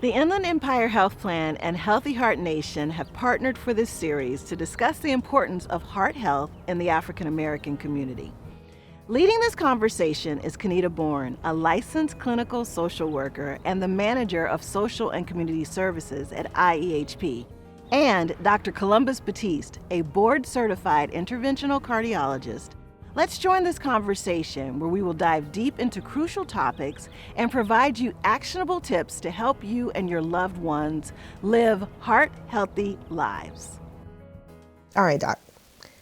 The Inland Empire Health Plan and Healthy Heart Nation have partnered for this series to discuss the importance of heart health in the African American community. Leading this conversation is Kenita Bourne, a licensed clinical social worker and the manager of social and community services at IEHP, and Dr. Columbus Batiste, a board-certified interventional cardiologist. Let's join this conversation where we will dive deep into crucial topics and provide you actionable tips to help you and your loved ones live heart-healthy lives. All right, Doc.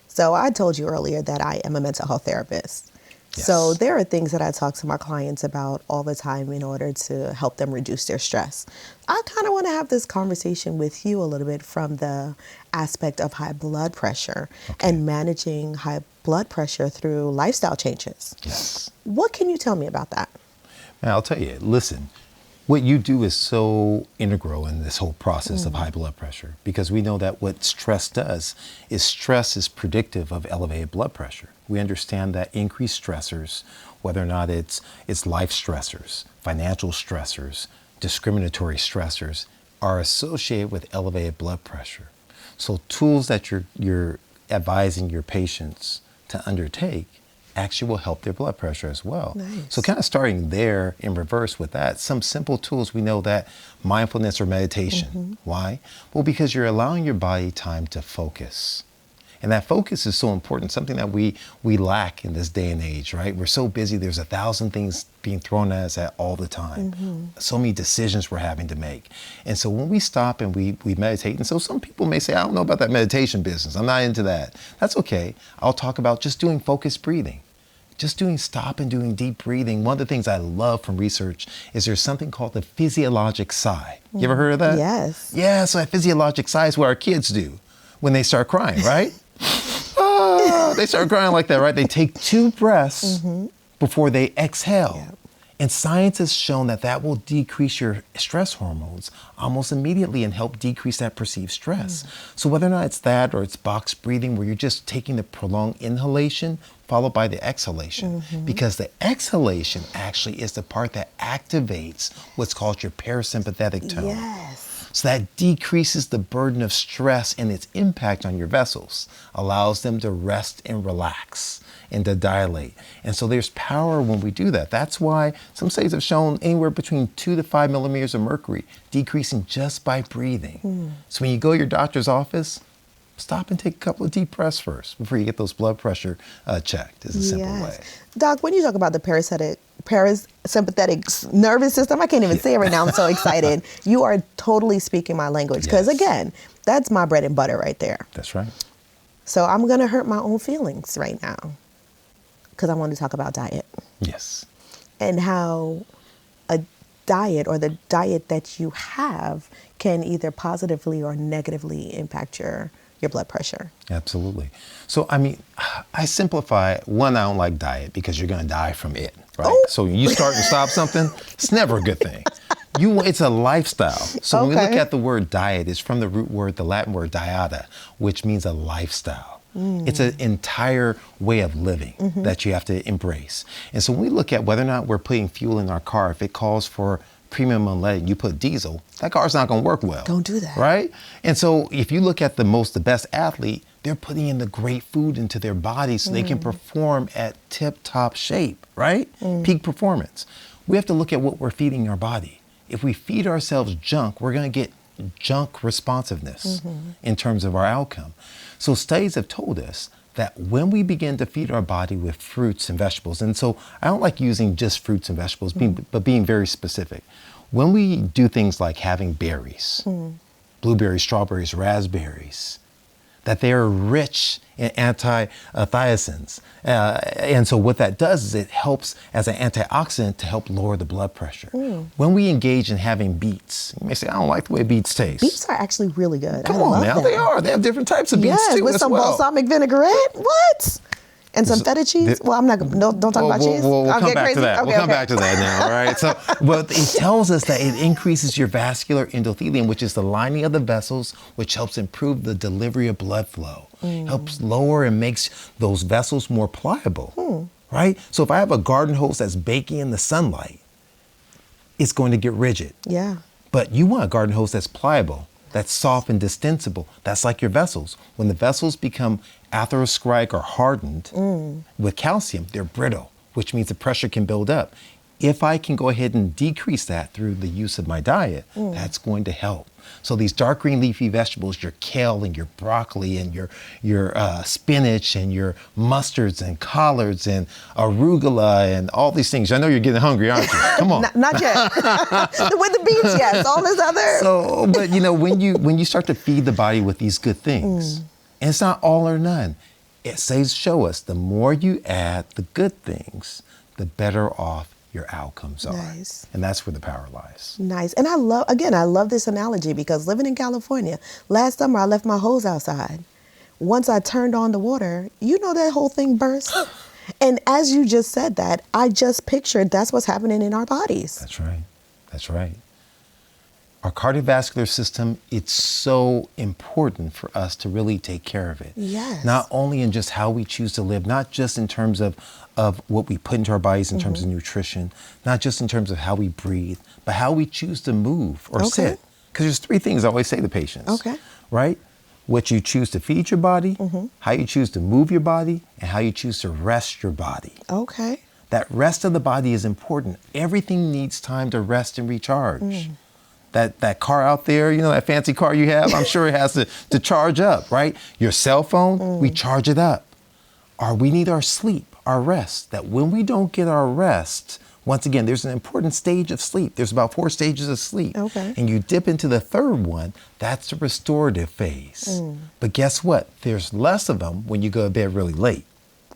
So I told you earlier that I am a mental health therapist. Yes. So there are things that I talk to my clients about all the time in order to help them reduce their stress. I kind of want to have this conversation with you a little bit from the aspect of high blood pressure and managing high blood pressure through lifestyle changes. Yes. What can you tell me about that? Now, I'll tell you, listen, what you do is so integral in this whole process of high blood pressure, because we know that what stress does is stress is predictive of elevated blood pressure. We understand that increased stressors, whether or not it's life stressors, financial stressors, discriminatory stressors, are associated with elevated blood pressure. So tools that you're advising your patients to undertake actually will help their blood pressure as well. Nice. So kind of starting there in reverse with that, some simple tools, we know that mindfulness or meditation. Why? Well, because you're allowing your body time to focus. And that focus is so important, something that we lack in this day and age, right? We're so busy, there's 1,000 things being thrown at us at all the time. So many decisions we're having to make. And so when we stop and we meditate, and so some people may say, I don't know about that meditation business, I'm not into that. That's okay. I'll talk about just doing focused breathing. Just doing stop and doing deep breathing. One of the things I love from research is there's something called the physiologic sigh. You ever heard of that? Yes. Yeah, so that physiologic sigh is what our kids do when they start crying, right? They start crying like that, right? They take 2 breaths before they exhale. Yep. And science has shown that that will decrease your stress hormones almost immediately and help decrease that perceived stress. So whether or not it's that or it's box breathing where you're just taking the prolonged inhalation followed by the exhalation, because the exhalation actually is the part that activates what's called your parasympathetic tone. Yes. So that decreases the burden of stress and its impact on your vessels, allows them to rest and relax and to dilate. And so there's power when we do that. That's why some studies have shown anywhere between 2 to 5 millimeters of mercury decreasing just by breathing. So when you go to your doctor's office, stop and take a couple of deep breaths first before you get those blood pressure checked. Is a simple way. Doc, when you talk about the parasympathetic nervous system, I can't even say it right now, I'm so excited. You are totally speaking my language, because again, that's my bread and butter right there. That's right. So I'm going to hurt my own feelings right now because I want to talk about diet Yes. and how a diet or the diet that you have can either positively or negatively impact your blood pressure. Absolutely. So, I mean, I simplify. One, I don't like diet because you're going to die from it, right? Oh. So you start and stop something, it's never a good thing. It's a lifestyle. So when we look at the word diet, it's from the root word, the Latin word dieta, which means a lifestyle. It's an entire way of living that you have to embrace. And so when we look at whether or not we're putting fuel in our car, if it calls for premium unleaded, you put diesel, that car's not going to work well. Don't do that. Right? And so if you look at the best athlete, they're putting in the great food into their body so they can perform at tip-top shape, right? Peak performance. We have to look at what we're feeding our body. If we feed ourselves junk, we're going to get junk responsiveness in terms of our outcome. So studies have told us that when we begin to feed our body with fruits and vegetables, and so I don't like using just fruits and vegetables, but being very specific. When we do things like having berries, blueberries, strawberries, raspberries, that they are rich in anti-thiacins. And so what that does is it helps as an antioxidant to help lower the blood pressure. When we engage in having beets, you may say, I don't like the way beets taste. Beets are actually really good. Come on now, they are. They have different types of beets too with as some well. balsamic vinaigrette. What? And some feta cheese? Well, I'm not going to, don't talk about cheese. We'll I'll come get back crazy. to that. Okay, We'll come okay. back to that now, all right? So, but it tells us that it increases your vascular endothelium, which is the lining of the vessels, which helps improve the delivery of blood flow, helps lower and makes those vessels more pliable, right? So if I have a garden hose that's baking in the sunlight, it's going to get rigid. Yeah. But you want a garden hose that's pliable, that's soft and distensible. That's like your vessels. When the vessels become atherosclerotic or hardened with calcium, they're brittle, which means the pressure can build up. If I can go ahead and decrease that through the use of my diet, that's going to help. So these dark green leafy vegetables, your kale and your broccoli and your spinach and your mustards and collards and arugula and all these things. I know you're getting hungry, aren't you? Come on. Not yet. With the beans, yes. All this other. So, but when you start to feed the body with these good things, and it's not all or none. It says show us the more you add the good things, the better off your outcomes are. Nice. And that's where the power lies. Nice. And I love this analogy because living in California, last summer I left my hose outside. Once I turned on the water, that whole thing burst. And as you just said that, I just pictured that's what's happening in our bodies. That's right. That's right. Our cardiovascular system, it's so important for us to really take care of it. Yes. Not only in just how we choose to live, not just in terms of what we put into our bodies in terms of nutrition, not just in terms of how we breathe, but how we choose to move or sit. Because there's 3 things I always say to patients. Okay. Right? What you choose to feed your body, how you choose to move your body, and how you choose to rest your body. Okay. That rest of the body is important. Everything needs time to rest and recharge. That car out there, that fancy car you have, I'm sure it has to charge up, right? Your cell phone, we charge it up. We need our sleep, our rest. That when we don't get our rest, once again, there's an important stage of sleep. There's about 4 stages of sleep. Okay. And you dip into the 3rd one, that's the restorative phase. But guess what? There's less of them when you go to bed really late.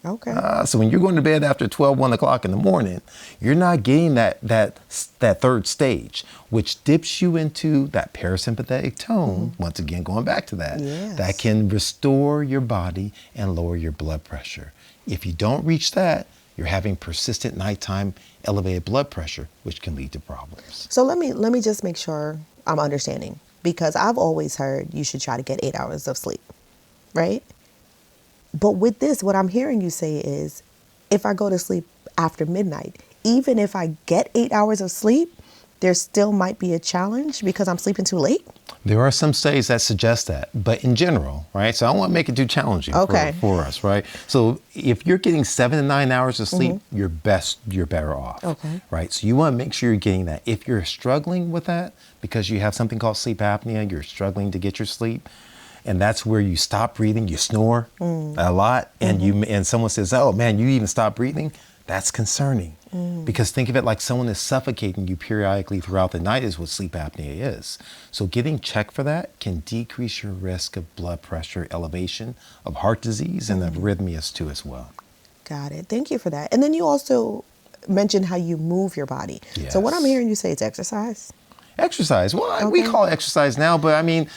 Okay. So when you're going to bed after 12, 1 o'clock in the morning, you're not getting that 3rd stage, which dips you into that parasympathetic tone, once again, going back to that, that can restore your body and lower your blood pressure. If you don't reach that, you're having persistent nighttime elevated blood pressure, which can lead to problems. So let me just make sure I'm understanding, because I've always heard you should try to get 8 hours of sleep, right? But with this, what I'm hearing you say is, if I go to sleep after midnight, even if I get 8 hours of sleep, there still might be a challenge because I'm sleeping too late? There are some studies that suggest that, but in general, right? So I don't want to make it too challenging for us, right? So if you're getting 7 to 9 hours of sleep, you're better off, right? So you want to make sure you're getting that. If you're struggling with that because you have something called sleep apnea, you're struggling to get your sleep, and that's where you stop breathing, you snore a lot, and someone says, "Oh man, you even stop breathing," that's concerning. Because think of it like someone is suffocating you periodically throughout the night is what sleep apnea is. So getting checked for that can decrease your risk of blood pressure elevation, of heart disease, and of arrhythmias too as well. Got it. Thank you for that. And then you also mentioned how you move your body. Yes. So what I'm hearing you say is exercise? Exercise. Well, we call it exercise now, but I mean,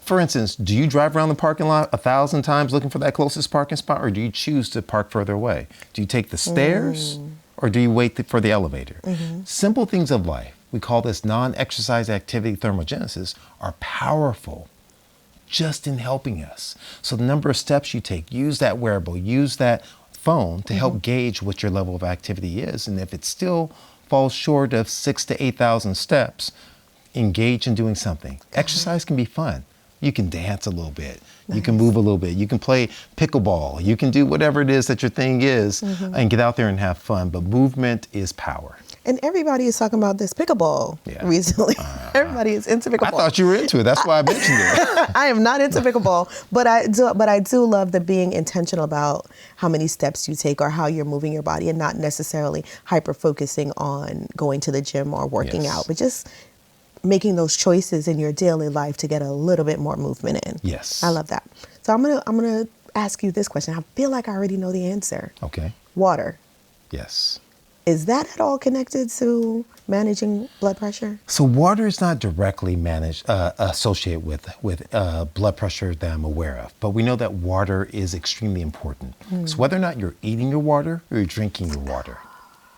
for instance, do you drive around the parking lot 1,000 times looking for that closest parking spot, or do you choose to park further away? Do you take the stairs, or do you wait for the elevator? Simple things of life, we call this non-exercise activity thermogenesis, are powerful just in helping us. So the number of steps you take, use that wearable, use that phone to help gauge what your level of activity is. And if it still falls short of 6,000 to 8,000 steps, engage in doing something. Exercise can be fun. You can dance a little bit. You can move a little bit. You can play pickleball. You can do whatever it is that your thing is and get out there and have fun. But movement is power. And everybody is talking about this pickleball recently. Everybody is into pickleball. I thought you were into it. That's why I mentioned it. I am not into pickleball, but I do love the being intentional about how many steps you take or how you're moving your body, and not necessarily hyper focusing on going to the gym or working out, but just making those choices in your daily life to get a little bit more movement in. Yes. I love that. So I'm gonna ask you this question. I feel like I already know the answer. Okay. Water. Yes. Is that at all connected to managing blood pressure? So water is not directly associated with blood pressure that I'm aware of, but we know that water is extremely important. So whether or not you're eating your water or you're drinking your water,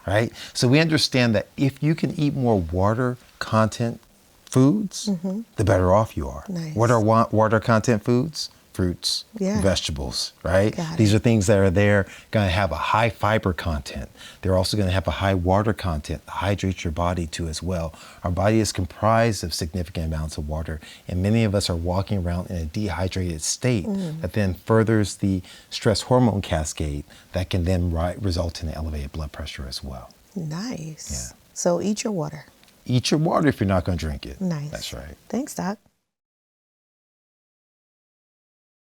right? So we understand that if you can eat more water content foods, the better off you are. Nice. What are water content foods? fruits, Yeah. vegetables, right? Got These it. are things that are there, going to have a high fiber content. They're also going to have a high water content, hydrate your body too as well. Our body is comprised of significant amounts of water, and many of us are walking around in a dehydrated state that then furthers the stress hormone cascade that can then result in elevated blood pressure as well. Nice. Yeah. So eat your water. Eat your water if you're not going to drink it. Nice. That's right. Thanks, Doc.